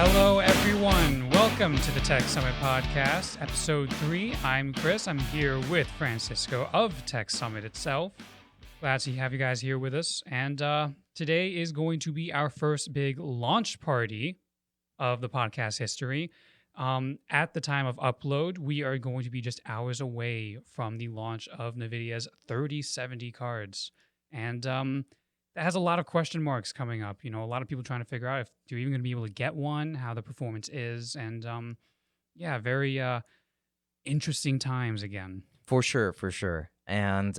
Hello, everyone. Welcome to the Tech Summit Podcast, Episode 3. I'm Chris. I'm here with Francisco of Tech Summit itself. Glad to have you guys here with us. And today is going to be our first big launch party of the podcast history. At the time of upload, we are going to be just hours away from the launch of NVIDIA's 3070 cards. And that has a lot of question marks coming up. You know, a lot of people trying to figure out if you're even going to be able to get one, how the performance is. And very interesting times again. For sure. And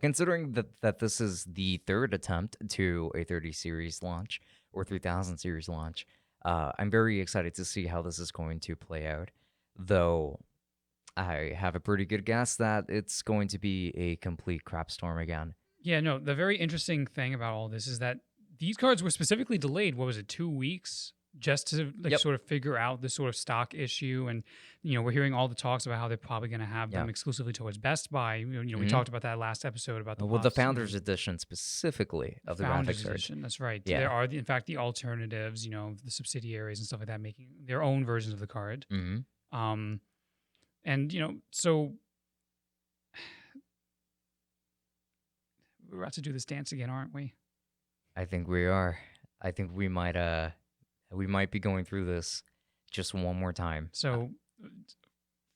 considering that this is the third attempt to a 30 series launch or 3000 series launch, I'm very excited to see how this is going to play out. Though I have a pretty good guess that it's going to be a complete crap storm again. Yeah, no, the very interesting thing about all this is that these cards were specifically delayed, 2 weeks, just to sort of figure out this sort of stock issue. And, you know, we're hearing all the talks about how they're probably going to have them exclusively towards Best Buy. We talked about that last episode about the Founders Edition specifically of the Founders graphics Edition. card. That's right. Yeah. There are, in fact, the alternatives, the subsidiaries and stuff like that making their own versions of the card. Mm-hmm. So we're about to do this dance again, aren't we? I think we are. I think we might be going through this just one more time. So,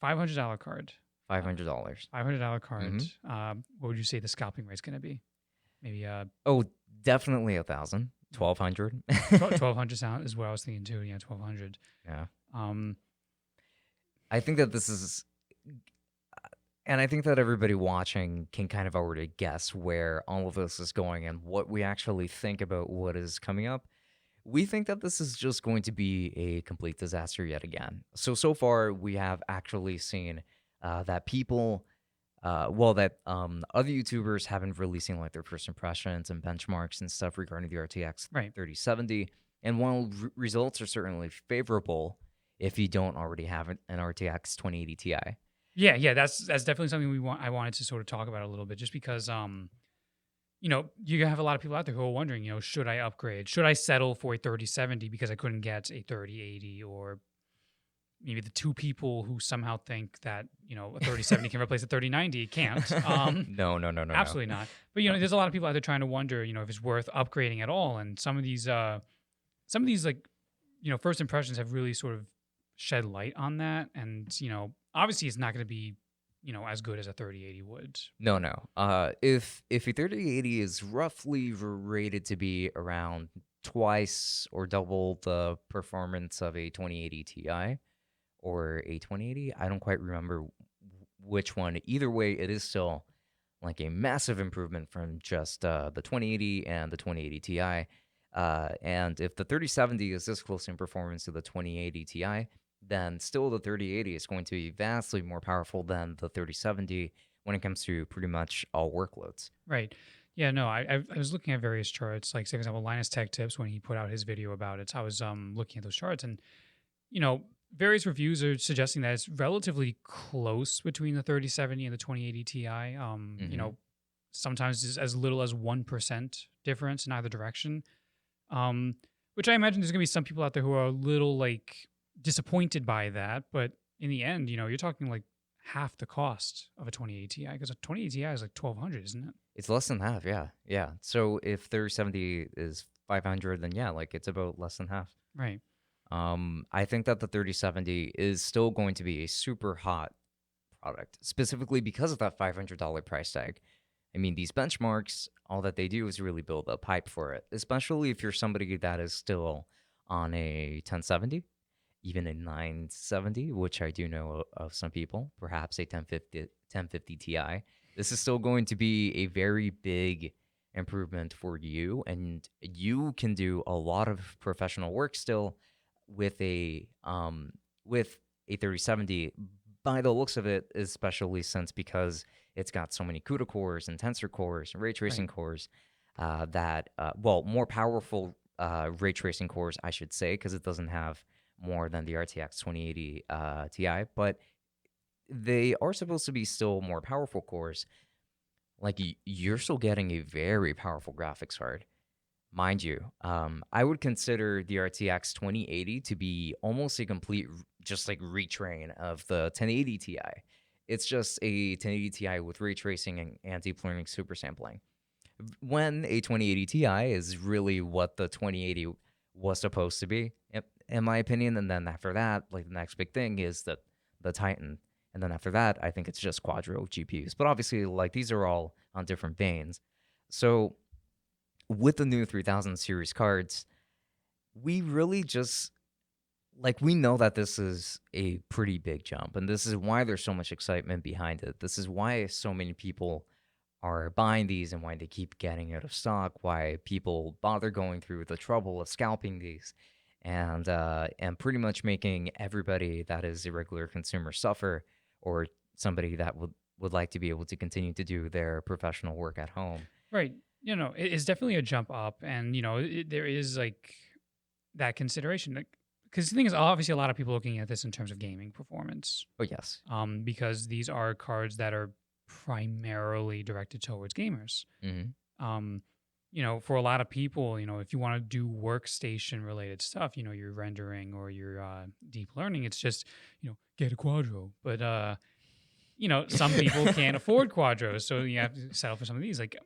$500 card. $500. $500 card. Mm-hmm. What would you say the scalping rate's going to be? Maybe Definitely 1,000. 1,200. 1,200 sound is what I was thinking too. Yeah, 1,200. Yeah. I think that this is. And I think that everybody watching can kind of already guess where all of this is going and what we actually think about what is coming up. We think that this is just going to be a complete disaster yet again. So far, we have actually seen that people, other YouTubers have been releasing like their first impressions and benchmarks and stuff regarding the RTX 3070. And while results are certainly favorable, if you don't already have an RTX 2080 Ti. Yeah, that's definitely something I wanted to sort of talk about a little bit, just because you have a lot of people out there who are wondering, should I upgrade? Should I settle for a 3070 because I couldn't get a 3080? Or maybe the two people who somehow think that, a 3070 can replace a 3090. It can't. No. Absolutely not. But, there's a lot of people out there trying to wonder, if it's worth upgrading at all. And some of these first impressions have really sort of shed light on that. And, obviously it's not going to be, as good as a 3080 would. No. If a 3080 is roughly rated to be around twice or double the performance of a 2080 Ti or a 2080, I don't quite remember which one. Either way, it is still like a massive improvement from just the 2080 and the 2080 Ti. And if the 3070 is this close in performance to the 2080 Ti, then still the 3080 is going to be vastly more powerful than the 3070 when it comes to pretty much all workloads. Right. Yeah, no, I was looking at various charts, like, say, for example, Linus Tech Tips, when he put out his video about it. I was looking at those charts, and, various reviews are suggesting that it's relatively close between the 3070 and the 2080 Ti. Sometimes as little as 1% difference in either direction, which I imagine there's going to be some people out there who are a little, disappointed by that, but in the end, you're talking like half the cost of a 2080 Ti, because a 2080 Ti is like $1,200, isn't it? It's less than half, yeah. So if 3070 is 500, then it's about less than half. Right. I think that the 3070 is still going to be a super hot product, specifically because of that $500 price tag. I mean, these benchmarks, all that they do is really build a pipe for it, especially if you're somebody that is still on a 1070. Even a 970, which I do know of some people, perhaps a 1050 Ti. This is still going to be a very big improvement for you, and you can do a lot of professional work still with a 3070. By the looks of it, especially because it's got so many CUDA cores and tensor cores and ray tracing cores, more powerful ray tracing cores, I should say, because it doesn't have more than the RTX 2080 Ti, but they are supposed to be still more powerful cores. You're still getting a very powerful graphics card. mind you, I would consider the RTX 2080 to be almost a complete, just like retrain of the 1080 Ti. It's just a 1080 Ti with ray tracing and deep learning super sampling. When a 2080 Ti is really what the 2080 was supposed to be, in my opinion. And then after that, like the next big thing is the Titan. And then after that, I think it's just Quadro GPUs. But obviously, like these are all on different veins. So with the new 3000 series cards, we really just like we know that this is a pretty big jump, and this is why there's so much excitement behind it. This is why so many people are buying these and why they keep getting out of stock, why people bother going through the trouble of scalping these and pretty much making everybody that is a regular consumer suffer, or somebody that would like to be able to continue to do their professional work at home. Right. It's definitely a jump up, and there is like that consideration. Because the thing is, obviously, a lot of people looking at this in terms of gaming performance. Oh yes. Because these are cards that are primarily directed towards gamers. Um, for a lot of people, if you want to do workstation related stuff, your rendering or your deep learning, it's just, get a Quadro. But some people can't afford Quadros, so you have to settle for some of these. Like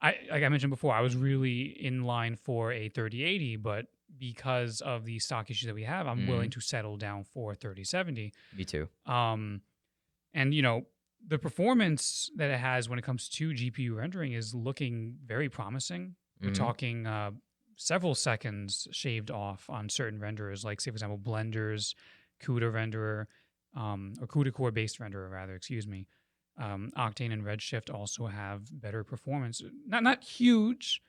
I mentioned before, I was really in line for a 3080, but because of the stock issues that we have, I'm willing to settle down for 3070. Me too. And the performance that it has when it comes to GPU rendering is looking very promising. We're talking several seconds shaved off on certain renderers, like say for example Blender's CUDA renderer, or CUDA core based renderer rather, excuse me. Octane and Redshift also have better performance. Not huge.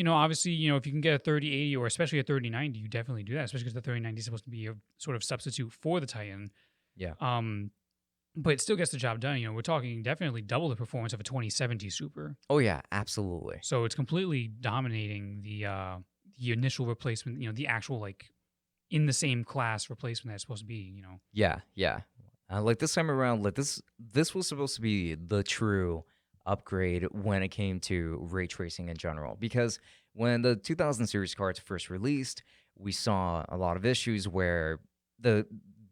Obviously, if you can get a 3080 or especially a 3090, you definitely do that, especially because the 3090 is supposed to be a sort of substitute for the Titan. Yeah. But it still gets the job done. We're talking definitely double the performance of a 2070 Super. Oh yeah, absolutely. So it's completely dominating the initial replacement, the actual like in the same class replacement that's supposed to be, Yeah, yeah. Like this time around, like this was supposed to be the true upgrade when it came to ray tracing in general. Because when the 2000 series cards first released, we saw a lot of issues where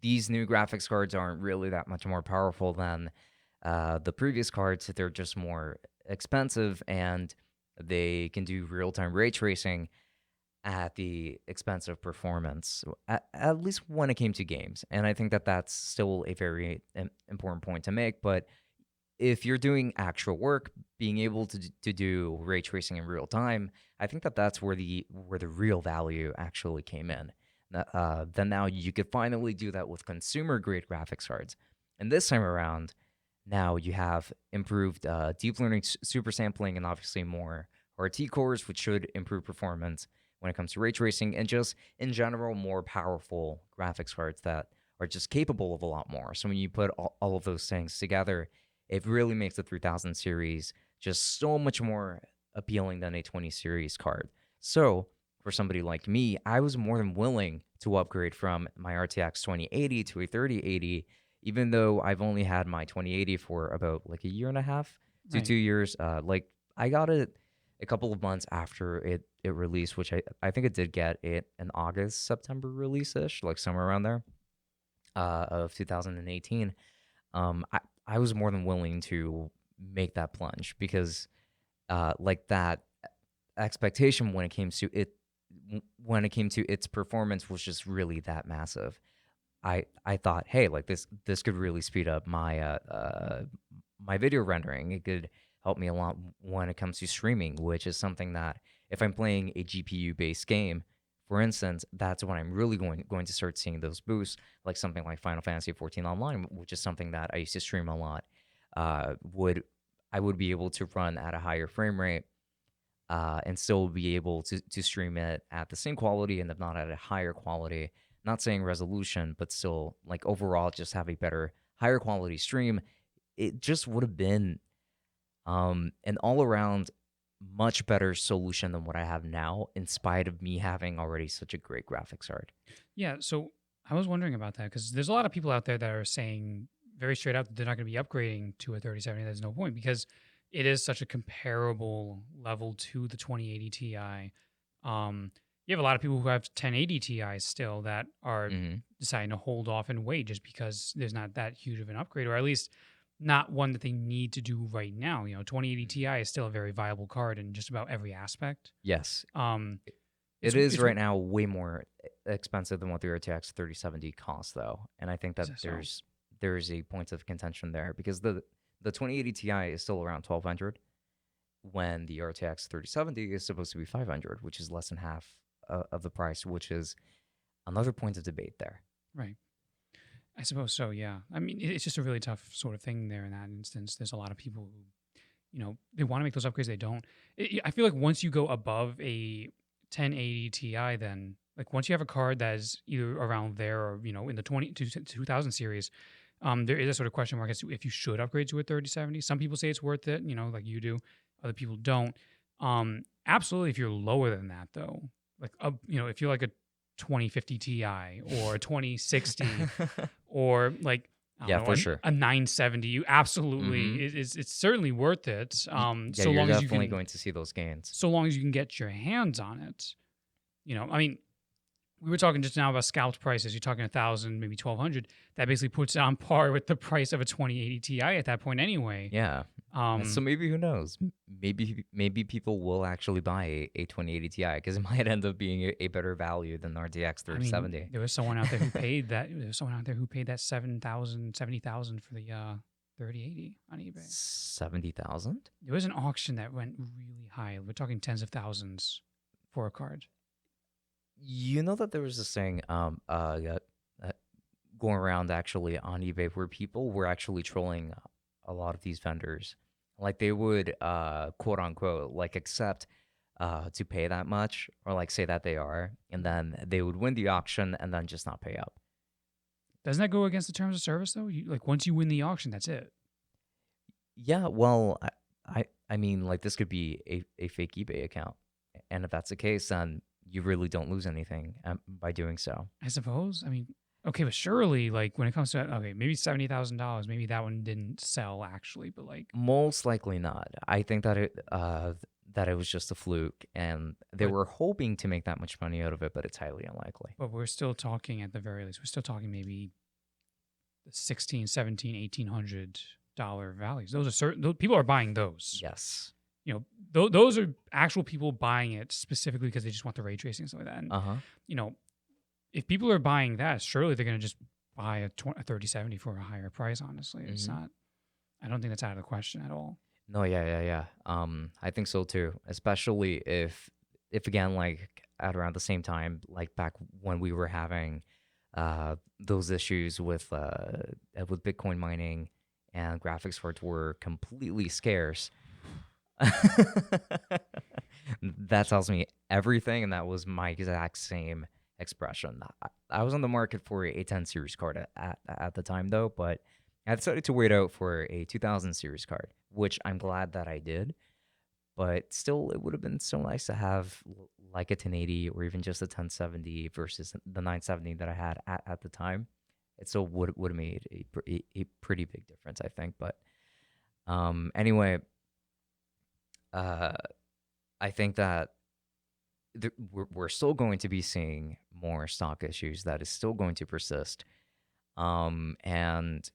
these new graphics cards aren't really that much more powerful than the previous cards. They're just more expensive and they can do real-time ray tracing at the expense of performance, at least when it came to games. And I think that that's still a very important point to make. But if you're doing actual work, being able to do ray tracing in real time, I think that that's where the real value actually came in. Then now you could finally do that with consumer grade graphics cards. And this time around, now you have improved deep learning super sampling and obviously more RT cores, which should improve performance when it comes to ray tracing, and just in general more powerful graphics cards that are just capable of a lot more. So when you put all of those things together, it really makes the 3000 series just so much more appealing than a 20 series card. So for somebody like me, I was more than willing to upgrade from my RTX 2080 to a 3080, even though I've only had my 2080 for about like a year and a half to Right. 2 years. Like I got it a couple of months after it released, which I think it did get it an August, September release-ish, like somewhere around there, of 2018. I was more than willing to make that plunge because like that expectation when it came to its performance was just really that massive. I thought, hey, like this could really speed up my my video rendering. It could help me a lot when it comes to streaming, which is something that if I'm playing a GPU based game, for instance, that's when I'm really going to start seeing those boosts, like something like Final Fantasy 14 Online, which is something that I used to stream a lot. I would be able to run at a higher frame rate and still be able to stream it at the same quality and if not at a higher quality. Not saying resolution, but still like overall just have a better, higher quality stream. It just would have been an all around much better solution than what I have now, in spite of me having already such a great graphics card. Yeah. So I was wondering about that because there's a lot of people out there that are saying very straight out that they're not going to be upgrading to a 3070. There's no point because it is such a comparable level to the 2080 Ti. You have a lot of people who have 1080 Ti's still that are Hmm. deciding to hold off and wait just because there's not that huge of an upgrade, or at least not one that they need to do right now. 2080 Ti is still a very viable card in just about every aspect. Yes, Um, it it's is it's right now way more expensive than what the RTX 3070 costs, though, and I think is that that so? there's a point of contention there because the 2080 Ti is still around 1200 when the RTX 3070 is supposed to be 500, which is less than half of the price, which is another point of debate there. Right. I suppose so. Yeah. I mean, it's just a really tough sort of thing there in that instance. There's a lot of people who, they want to make those upgrades. They don't. I feel like once you go above a 1080 Ti, then like once you have a card that is either around there or in the 2000 series, there is a sort of question mark as to if you should upgrade to a 3070. Some people say it's worth it, like you do. Other people don't. Absolutely, if you're lower than that though, like if you're like a 2050 Ti or a 2060 or like I don't Yeah, know for sure. a 970, you absolutely Hmm. it's certainly worth it. Yeah, So you're long as you definitely can going to see those gains. get your hands on it. I mean, we were talking just now about scalped prices. You're talking 1,000, maybe 1,200. That basically puts it on par with the price of a 2080 Ti at that point anyway. Yeah. So Um, maybe who knows? Maybe people will actually buy a 2080 Ti because it might end up being a better value than the RTX I mean, 3070. there was someone out there who paid that. There was someone out there who paid that 70,000 for the 3080 on eBay. 70,000? There was an auction that went really high. We're talking tens of thousands for a card. You know that there was this thing uh, going around actually on eBay where people were actually trolling a lot of these vendors. Like they would quote unquote like accept to pay that much or like say that they are, and then they would win the auction and then just not pay up. Doesn't that go against the terms of service though? Like once you win the auction, that's it. Yeah, well, I mean, like this could be a fake eBay account, and if that's the case, then you really don't lose anything by doing so. I suppose. I mean, okay, but surely, like when it comes to okay, maybe $70,000, maybe that one didn't sell actually, but like, Most likely not. I think that it was just a fluke, and they but were hoping to make that much money out of it, but it's highly unlikely. we're still talking at the very least. We're still talking maybe 16, 17, $1,800 values. Those are certain. Those, people are buying those. Yes. Those are actual people buying it specifically because they just want the ray tracing and stuff like that. And Uh huh. you know, if people are buying that, surely they're going to just buy a 3070 for a higher price. Honestly, it's Hmm. not. I don't think that's out of the question at all. No, yeah. I think so too. Especially if again, like at around the same time, like back when we were having those issues with Bitcoin mining and graphics cards were completely scarce. That tells me everything, and that was my exact same expression. I was on the market for a 10 series card at the time, though, but I decided to wait out for a 2000 series card, which I'm glad that I did. But still, it would have been so nice to have like a 1080 or even just a 1070 versus the 970 that I had at the time. It still would have made a pretty big difference, I think. But anyway, uh, I think that we're still going to be seeing more stock issues that is still going to persist. And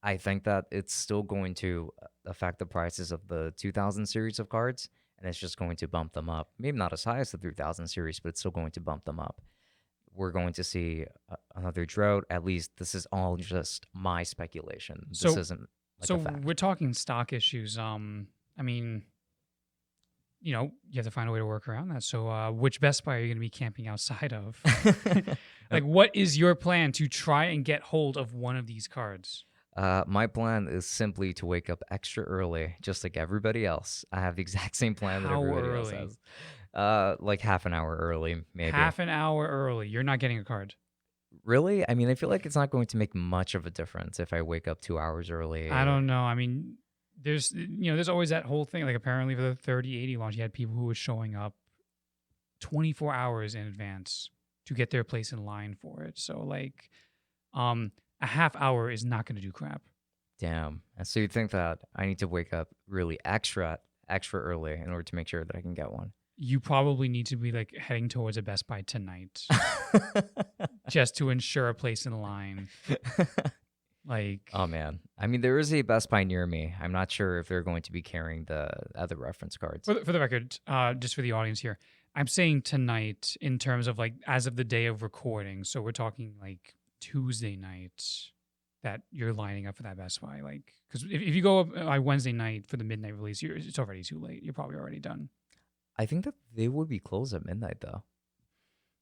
I think that it's still going to affect the prices of the 2000 series of cards, and it's just going to bump them up. Maybe not as high as the 3000 series, but it's still going to bump them up. We're going to see another drought. At least this is all just my speculation. This So, isn't like so a fact. we're talking stock issues. I mean, you have to find a way to work around that. So, which Best Buy are you going to be camping outside of? Like, what is your plan to try and get hold of one of these cards? My plan is simply to wake up extra early, just like everybody else. I have the exact same plan that How everybody else early? has. Like half an hour early, maybe. Half an hour early. You're not getting a card. Really? I mean, I feel like it's not going to make much of a difference if I wake up 2 hours early. I don't know. I mean, there's always that whole thing. Like apparently for the 3080 launch, you had people who were showing up 24 hours in advance to get their place in line for it. So like, a half hour is not going to do crap. Damn. And so you think that I need to wake up really extra early in order to make sure that I can get one? You probably need to be like heading towards a Best Buy tonight just to ensure a place in line. Like, Oh man. I mean, there is a Best Buy near me. I'm not sure if they're going to be carrying the other reference cards. for the record, just for the audience here, I'm saying tonight in terms of like as of the day of recording. So we're talking like Tuesday night that you're lining up for that Best Buy. Like, because if you go up Wednesday night for the midnight release, it's already too late. You're probably already done. I think that they would be closed at midnight though.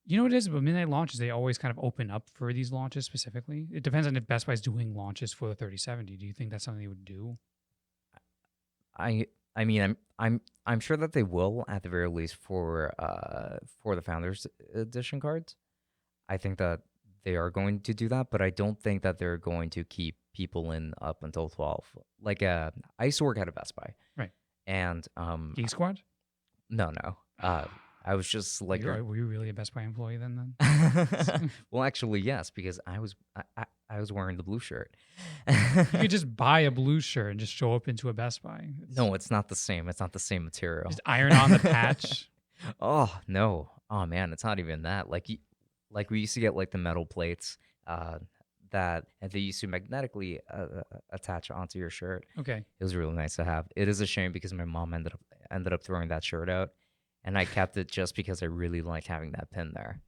You know what it is? But midnight launches, they always kind of open up for these launches specifically. It depends on if Best Buy's doing launches for the 3070. Do you think that's something they would do? I mean, I'm sure that they will at the very least for the Founders Edition cards. I think that they are going to do that, but I don't think that they're going to keep people in up until 12. Like I used to work at a Best Buy. Right. And Geek Squad? no. I was just like Were you really a Best Buy employee then? well, actually, yes, because I was wearing the blue shirt. You could just buy a blue shirt and just show up into a Best Buy. No, it's not the same. It's not the same material. Just iron on the patch. Oh no! Oh man, it's not even that. Like we used to get like the metal plates that and they used to magnetically attach onto your shirt. Okay. It was really nice to have. It is a shame because my mom ended up throwing that shirt out, and I kept it just because I really liked having that pin there.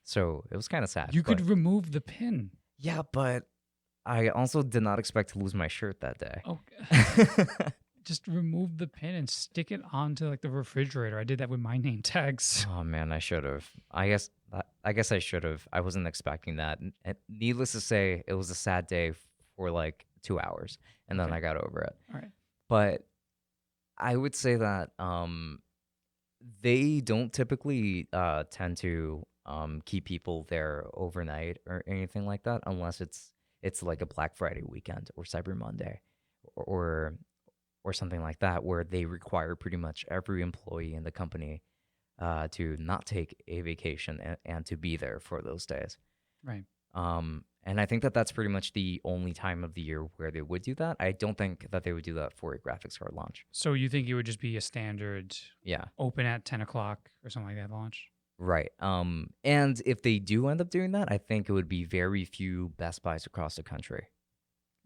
So it was kind of sad. You could remove the pin. Yeah, but I also did not expect to lose my shirt that day. Oh, just remove the pin and stick it onto like the refrigerator. I did that with my name tags. Oh man, I should have. I guess I should have. I wasn't expecting that. And needless to say, it was a sad day for like 2 hours, and then Okay. I got over it. All right. But I would say that they don't typically tend to keep people there overnight or anything like that, unless it's like a Black Friday weekend or Cyber Monday, or something like that, where they require pretty much every employee in the company to not take a vacation and to be there for those days. Right. And I think that that's pretty much the only time of the year where they would do that. I don't think that they would do that for a graphics card launch. So you think it would just be a standard Yeah, open at 10 o'clock or something like that launch? right. And if they do end up doing that, I think it would be very few Best Buys across the country.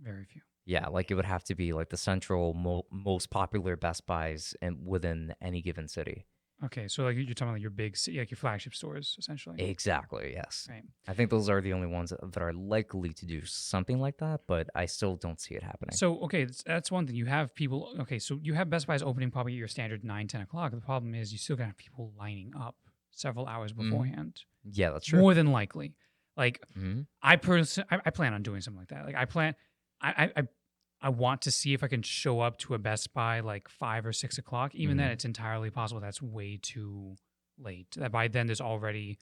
Very few. Yeah, like it would have to be like the central most popular Best Buys within any given city. Okay, so like you're talking about your big, like your flagship stores, essentially. Exactly, yes. Right. I think those are the only ones that are likely to do something like that, but I still don't see it happening. So, okay, that's one thing. You have people, okay, so you have Best Buy's opening probably at your standard 9, 10 o'clock. The problem is you still got to have people lining up several hours beforehand. Yeah, that's true. More than likely. Like, hmm I plan on doing something like that. Like, I want to see if I can show up to a Best Buy like 5 or 6 o'clock. Even then, it's entirely possible that's way too late. That by then there's already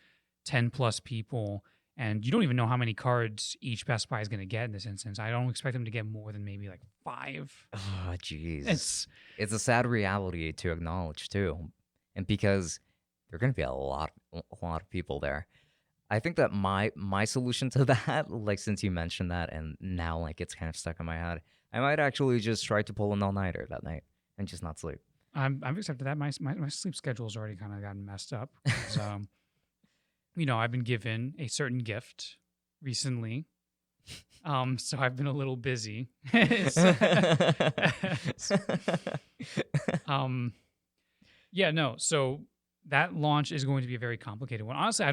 10 plus people, and you don't even know how many cards each Best Buy is going to get in this instance. I don't expect them to get more than maybe like 5. Oh, jeez. It's a sad reality to acknowledge too, and because there are going to be a lot of people there. I think that my solution to that, like since you mentioned that, and now like it's kind of stuck in my head, I might actually just try to pull an all-nighter that night and just not sleep. I've accepted that. My sleep schedule's already kind of gotten messed up. 'Cause, I've been given a certain gift recently. So I've been a little busy. Yeah, no. So that launch is going to be a very complicated one. Honestly, I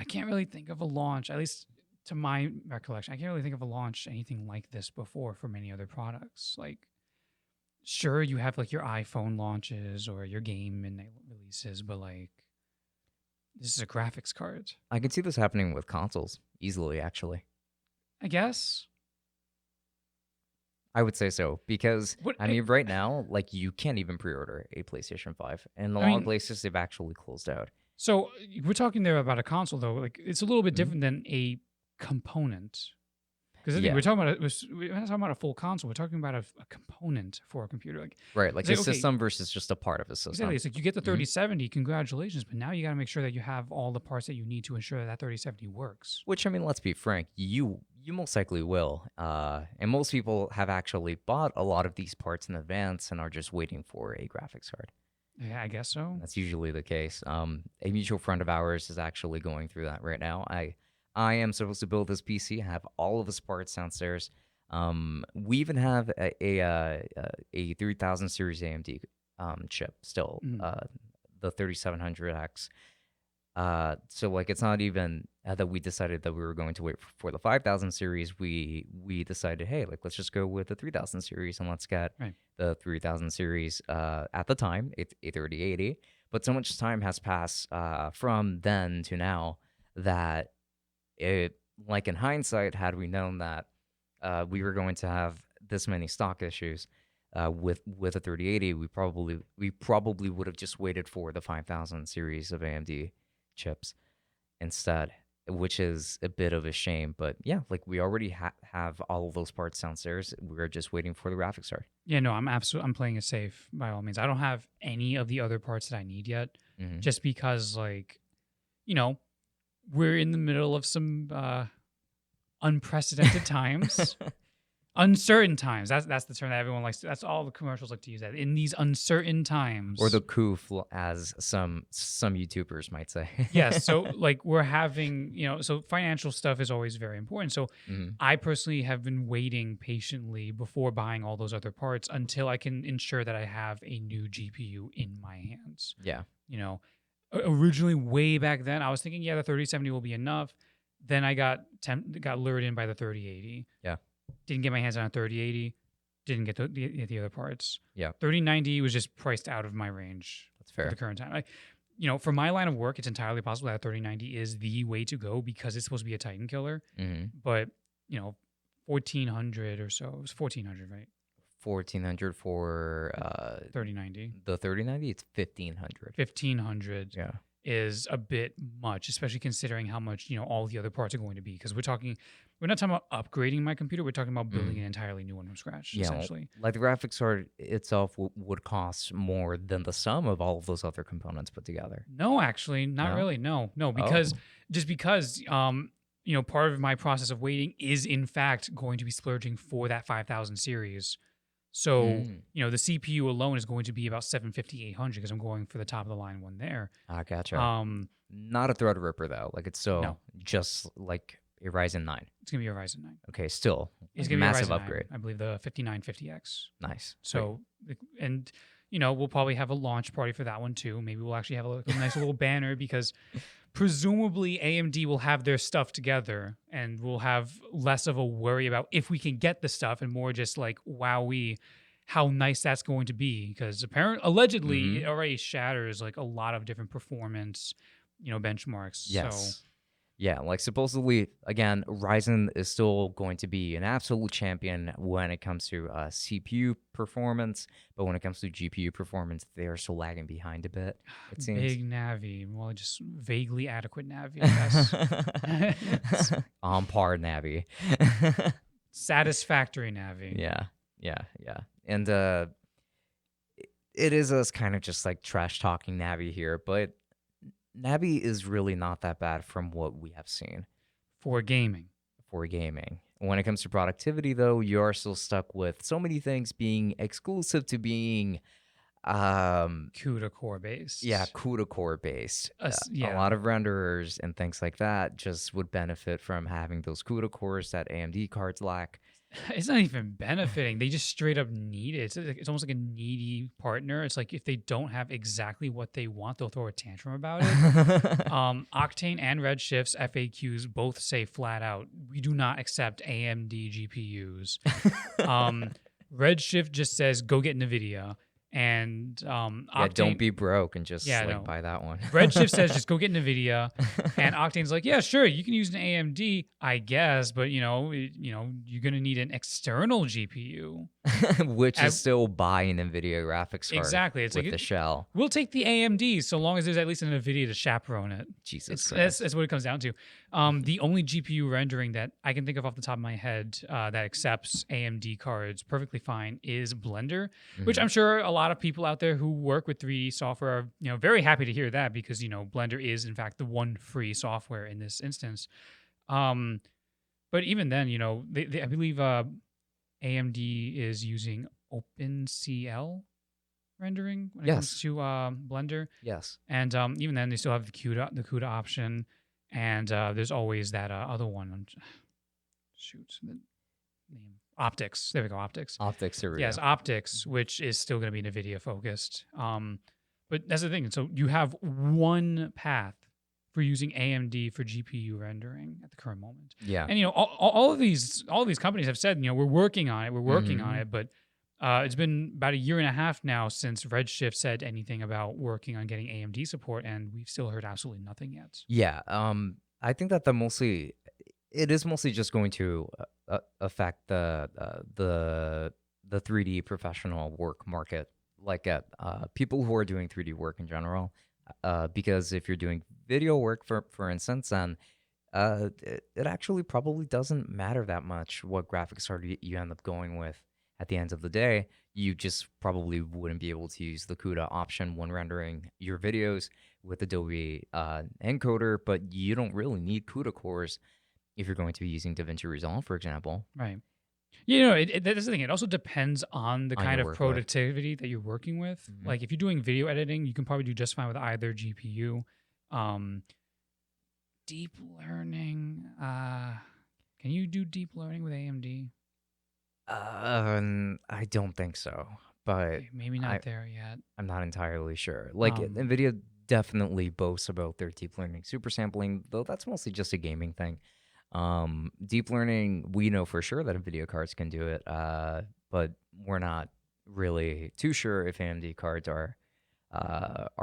can't really think of a launch, at least to my recollection. I can't really think of a launch anything like this before for many other products. Like, sure, you have like your iPhone launches or your game and releases, but like, this is a graphics card. I can see this happening with consoles easily, actually. I guess. I would say so because What I mean, right now, like you can't even pre-order a PlayStation 5, and in a lot of places they've actually closed out. So we're talking there about a console, though. Like it's a little bit different than a component, because Yeah. we're not talking about a full console. We're talking about a component for a computer. Like Right, like It's a like, okay, system versus just a part of a system. exactly, it's like you get the 3070. Congratulations, but now you got to make sure that you have all the parts that you need to ensure that 3070 works. Which I mean, let's be frank, you You most likely will. And most people have actually bought a lot of these parts in advance and are just waiting for a graphics card. Yeah, I guess so. That's usually the case. A mutual friend of ours is actually going through that right now. I am supposed to build this PC. I have all of his parts downstairs. We even have a 3000 series AMD chip still, Mhm. the 3700X. So like it's not even that we decided that we were going to wait for the 5000 series. We decided, hey, like let's just go with the 3000 series and let's get Right. the 3000 series. At the time, it's a 3080, but so much time has passed from then to now that it, like in hindsight, had we known that we were going to have this many stock issues with a 3080, we probably would have just waited for the 5000 series of AMD chips instead, which is a bit of a shame. But yeah, like we already have all of those parts downstairs. We're just waiting for the graphics card. Yeah, no, I'm playing it safe by all means. I don't have any of the other parts that I need yet, Hmm. just because like, you know, we're in the middle of some unprecedented times. Uncertain times. That's the term that everyone likes. That's all the commercials like to use. That in these uncertain Or times. the coup, as some YouTubers might say. Yes. So like we're having, so financial stuff is always very important. So Hmm. I personally have been waiting patiently before buying all those other parts until I can ensure that I have a new GPU in my hands. Yeah. You know, originally way back then, I was thinking, yeah, the 3070 will be enough. Then I got lured in by the 3080. Yeah. Didn't get my hands on a 3080. Didn't get the other parts. Yeah. 3090 was just priced out of my range That's for the fair. current time. For my line of work, it's entirely possible that 3090 is the way to go because it's supposed to be a Titan killer. Hmm. But 1400 or so. It was 1400, right? 1400 for 3090. the 3090. It's 1500. 1500 Yeah. is a bit much, especially considering how much all the other parts are going to be. Because we're not talking about upgrading my computer. We're talking about building an entirely new one from scratch, Yeah, essentially. like the graphics card itself would cost more than the sum of all of those other components put together. No, actually, not No? really. No, Oh. because part of my process of waiting is in fact going to be splurging for that 5000 series. So, Mm. the CPU alone is going to be about 750, 800 because I'm going for the top of the line one there. I gotcha. Um, Not a Threadripper though. Like it's still no, just like a Ryzen 9. it's going to be a Ryzen 9. Okay, still It's like going to be a massive Ryzen 9, upgrade. I believe the 5950X. Nice. So, and we'll probably have a launch party for that one too. Maybe we'll actually have a nice little banner because presumably AMD will have their stuff together and we'll have less of a worry about if we can get the stuff and more just like, wowee, how nice that's going to be. Because allegedly it already shatters like a lot of different performance, benchmarks. Yes. So Yeah, like supposedly, again, Ryzen is still going to be an absolute champion when it comes to CPU performance, but when it comes to GPU performance, they are still lagging behind a bit, it seems. big Navi, well, just vaguely adequate Navi, I guess. On par Navi. Satisfactory Navi. Yeah. And it is us kind of just like trash talking Navi here, but Navi is really not that bad from what we have seen For gaming. for gaming. When it comes to productivity, though, you are still stuck with so many things being exclusive to being, CUDA core based. CUDA core based. Yeah. A lot of renderers and things like that just would benefit from having those CUDA cores that AMD cards lack. It's not even benefiting. They just straight up need it. It's almost like a needy partner. It's like if they don't have exactly what they want, they'll throw a tantrum about it. Octane and Redshift's FAQs both say flat out, we do not accept AMD GPUs. Redshift just says, go get NVIDIA. And Octane, don't be broke and just Yeah, no. buy that one. Redshift says just go get NVIDIA, and Octane's like, yeah, sure, you can use an AMD, I guess, but you're gonna need an external GPU. Which is still buy an NVIDIA graphics card. Exactly, it's with like the shell. We'll take the AMD so long as there's at least an NVIDIA to chaperone it. Jesus Christ. That's what it comes down to. The only GPU rendering that I can think of off the top of my head that accepts AMD cards perfectly fine is Blender, which I'm sure a lot of people out there who work with 3D software are very happy to hear that because Blender is in fact the one free software in this instance. But even then, I believe AMD is using OpenCL rendering when it comes Yes. to Blender, Yes. and even then they still have the CUDA option, and there's always that other one. Shoot, the name Optics. There we go, Optics. Optics. There we Yes, go. Optics, which is still going to be NVIDIA focused. But that's the thing. So you have one path for using AMD for GPU rendering at the current moment. Yeah. And all of these companies have said, we're working on it, Mm-hmm. but it's been about a year and a half now since Redshift said anything about working on getting AMD support, and we've still heard absolutely nothing yet. Yeah. I think that it is mostly just going to affect the 3D professional work market, like at people who are doing 3D work in general. Because if you're doing video work, for instance, then it actually probably doesn't matter that much what graphics card you end up going with. At the end of the day, you just probably wouldn't be able to use the CUDA option when rendering your videos with Adobe encoder, but you don't really need CUDA cores if you're going to be using DaVinci Resolve, for example, Right. That's the thing. It also depends on the on your kind of workload. productivity that you're working with. Hmm. Like if you're doing video editing, you can probably do just fine with either GPU. Deep learning. Can you do deep learning with AMD? I don't think so, but Okay, maybe I not there yet. I'm not entirely sure. Like Um, NVIDIA definitely boasts about their deep learning super sampling, though that's mostly just a gaming thing. Deep learning, we know for sure that NVIDIA cards can do it, but we're not really too sure if AMD cards are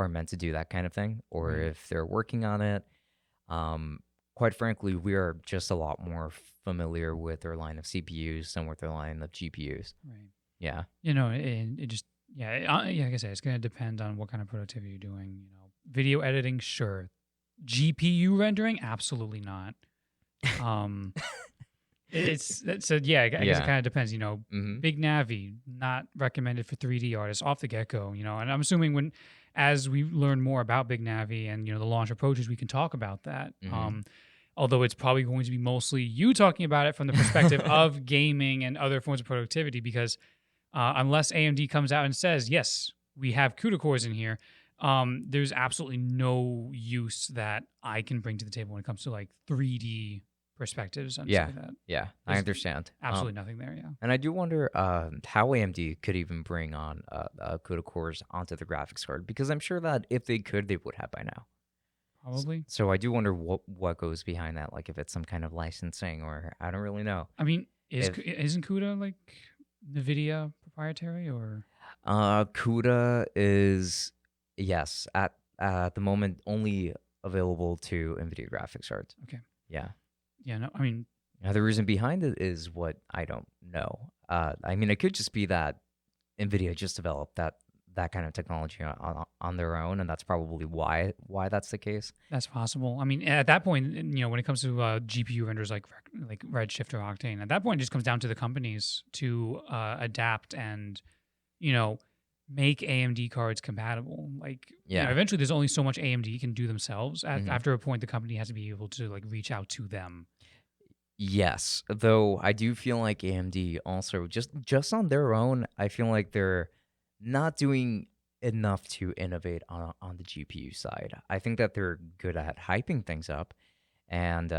meant to do that kind of thing, or right. if they're working on it. Um, Quite frankly, we are just a lot more familiar with their line of CPUs than with their line of GPUs. Right. Yeah. And it just like I said, it's going to depend on what kind of productivity you're doing. Video editing, sure. GPU rendering, absolutely not. Um, I guess it Yeah. kind of depends. Hmm. Big Navi not recommended for 3D artists off the get go. And I'm assuming as we learn more about Big Navi and the launch approaches, we can talk about that. Hmm. Although it's probably going to be mostly you talking about it from the perspective of gaming and other forms of productivity, because unless AMD comes out and says, yes, we have CUDA cores in here, there's absolutely no use that I can bring to the table when it comes to like 3D perspectives and stuff Yeah. like that. Yeah. I There's understand. absolutely nothing there. Yeah, And I do wonder how AMD could even bring on CUDA cores onto the graphics card, because I'm sure that if they could, they would have by now. probably. So I do wonder what goes behind that, like if it's some kind of licensing, or I don't really know. I mean, If isn't CUDA like NVIDIA proprietary or? CUDA is, yes, at the moment only available to NVIDIA graphics cards. Okay. Yeah. Yeah, no, I mean, Now the reason behind it is what I don't know. I mean, it could just be that NVIDIA just developed that kind of technology on their own, and that's probably why that's the case. that's possible. I mean, at that point, when it comes to GPU vendors like Redshift or Octane, at that point, it just comes down to the companies to adapt and you know make AMD cards compatible. Like, Yeah. eventually, there's only so much AMD can do themselves. Hmm. After a point, the company has to be able to like reach out to them. Yes, though I do feel like AMD also just on their own, I feel like they're not doing enough to innovate on the GPU side. I think that they're good at hyping things up, and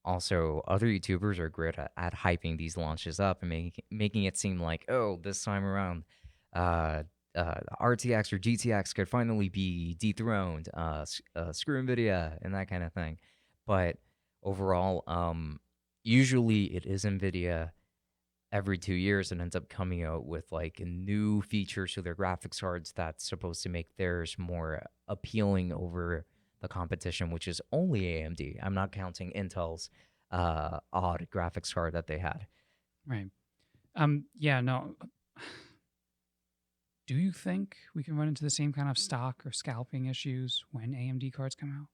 also other YouTubers are great at hyping these launches up and making it seem like, oh, this time around, uh, RTX or GTX could finally be dethroned, screw Nvidia and that kind of thing. But overall, usually it is Nvidia. Every 2 years it ends up coming out with like new features to their graphics cards that's supposed to make theirs more appealing over the competition, which is only AMD. I'm not counting Intel's odd graphics card that they had. Right. Yeah. No. Do you think we can run into the same kind of stock or scalping issues when AMD cards come out?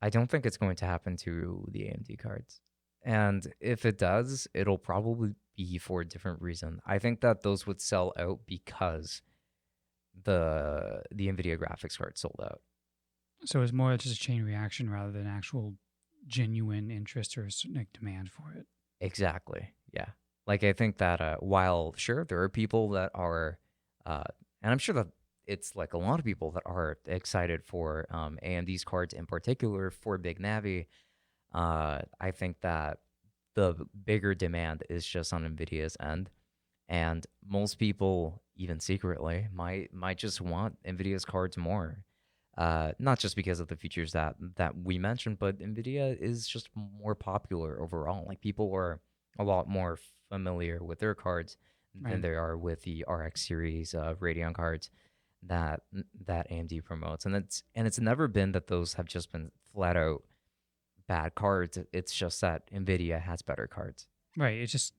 I don't think it's going to happen to the AMD cards. And if it does, it'll probably be for a different reason. I think that those would sell out because the Nvidia graphics card sold out. So it's more just a chain reaction rather than actual genuine interest or like demand for it. Exactly. Yeah. Like I think that while sure there are people that are, uh, and I'm sure that it's like a lot of people that are excited for AMD's cards in particular for Big Navi. I think that the bigger demand is just on Nvidia's end, and most people, even secretly, might just want Nvidia's cards more. Not just because of the features that we mentioned, but Nvidia is just more popular overall. Like people are a lot more familiar with their cards than Right. they are with the RX series Radeon cards that AMD promotes, and it's never been that those have just been flat out bad cards. It's just that Nvidia has better cards. Right. It's just,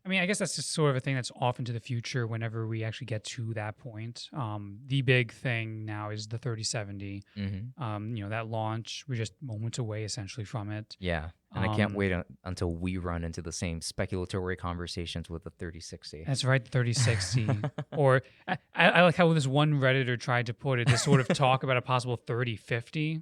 I mean, I guess that's just sort of a thing that's off into the future whenever we actually get to that point. The big thing now is the 3070. Hmm. That launch, we're just moments away essentially from it. Yeah, and I can't Um, wait until we run into the same speculatory conversations with the 3060. that's right, the 3060. Or I like how this one Redditor tried to put it, this sort of talk about a possible 3050.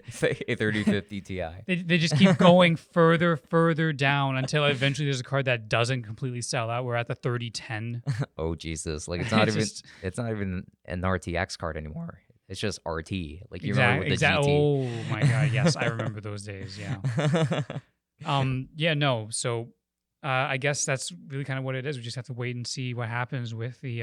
Say a 3050 Ti. They just keep going further down until eventually there's a card that doesn't completely sell out. We're at the 3010. Oh Jesus! Like it's not It's even just it's not even an RTX card anymore. It's just RT. Like you remember with the exactly. GT. Oh my god, yes, I remember those days. Yeah. Yeah, no. So I guess that's really kind of what it is. We just have to wait and see what happens with the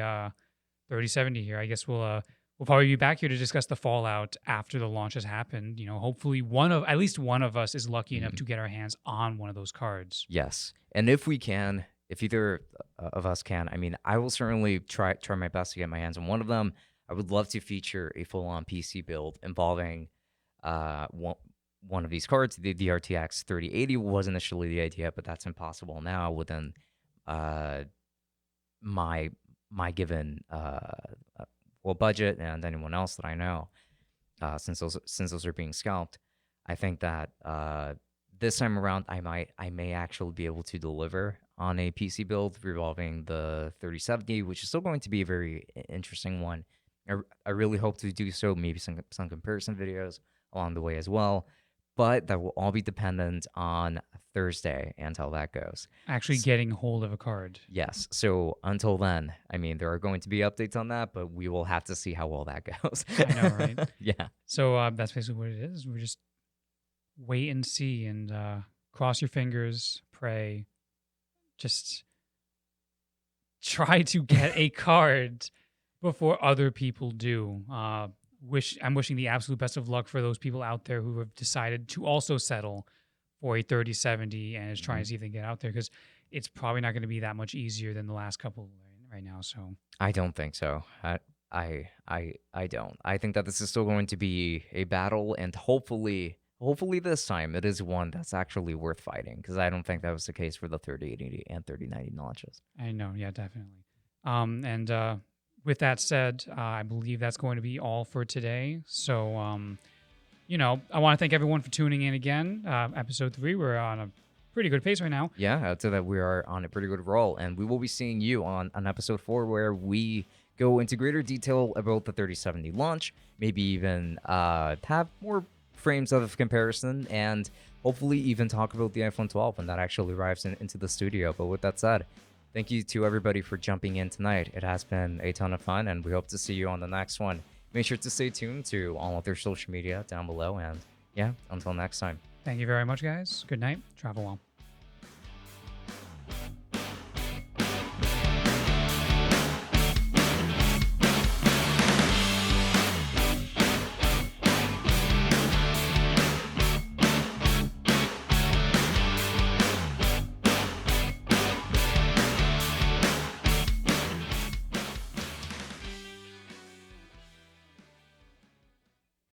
3070 here. I guess we'll probably be back here to discuss the fallout after the launch has happened. Hopefully at least one of us is lucky enough to get our hands on one of those cards. Yes, and if we can, if either of us can, I mean, I will certainly try my best to get my hands on one of them. I would love to feature a full-on PC build involving one of these cards. The RTX 3080 was initially the idea, but that's impossible now within uh, my given budget and anyone else that I know. Since those are being scalped, I think that this time around I may actually be able to deliver on a PC build revolving the 3070, which is still going to be a very interesting one. I really hope to do so. Maybe some comparison videos along the way as well, but that will all be dependent on Thursday and how that goes. Actually getting hold of a card. Yes. So until then, I mean, there are going to be updates on that, but we will have to see how well that goes. I know, right? Yeah. So that's basically what it is. We're just wait and see and cross your fingers, pray, just try to get a card before other people do. I'm wishing the absolute best of luck for those people out there who have decided to also settle for a 3070 and is trying to see if they can get out there, because it's probably not going to be that much easier than the last couple right now. So I don't think so. I don't. I think that this is still going to be a battle, and hopefully this time it is one that's actually worth fighting, because I don't think that was the case for the 3080 and 3090 launches. I know, yeah, definitely. And with that said, I believe that's going to be all for today. So, I want to thank everyone for tuning in again. Episode 3, we're on a pretty good pace right now. Yeah, I'd say that we are on a pretty good roll, and we will be seeing you on episode 4, where we go into greater detail about the 3070 launch, maybe even have more frames of comparison, and hopefully even talk about the iPhone 12 when that actually arrives into the studio. But with that said, thank you to everybody for jumping in tonight. It has been a ton of fun, and we hope to see you on the next one. Make sure to stay tuned to all of their social media down below, and yeah, until next time. Thank you very much, guys. Good night. Travel well.